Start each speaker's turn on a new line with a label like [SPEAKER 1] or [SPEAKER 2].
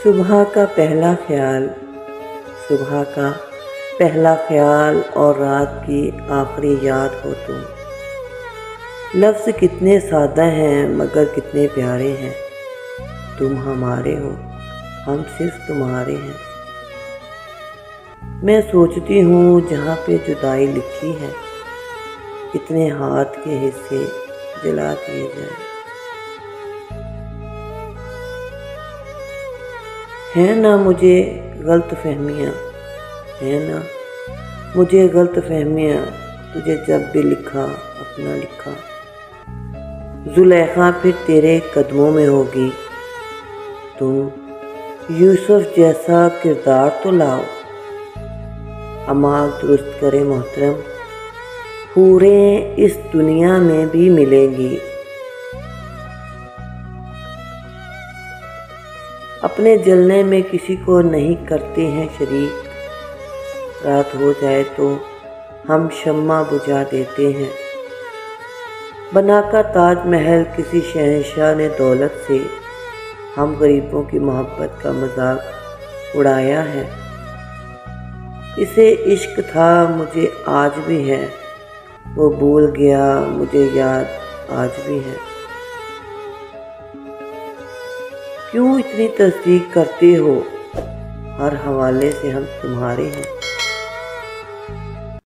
[SPEAKER 1] सुबह का पहला ख्याल, सुबह का पहला ख्याल और रात की आखिरी याद हो तुम। लफ्ज़ कितने सादा हैं मगर कितने प्यारे हैं। तुम हमारे हो, हम सिर्फ तुम्हारे हैं। मैं सोचती हूँ जहाँ पे जुदाई लिखी है, कितने हाथ के हिस्से जला दिए जाए। है ना मुझे गलत फहमियाँ, है ना मुझे गलत फहमियाँ, तुझे जब भी लिखा अपना लिखा। जुलेखा फिर तेरे कदमों में होगी, तुम यूसुफ जैसा किरदार तो लाओ। अमाल दुरुस्त करे मोहतरम, हूरें इस दुनिया में भी मिलेंगी। अपने जलने में किसी को नहीं करते हैं शरीक, रात हो जाए तो हम शम्मा बुझा देते हैं। बनाकर ताजमहल किसी शहंशाह ने दौलत से, हम गरीबों की मोहब्बत का मजाक उड़ाया है। इसे इश्क था मुझे आज भी है, वो भूल गया मुझे याद आज भी है। क्यों इतनी तस्दीक करते हो, हर हवाले से हम तुम्हारे हैं।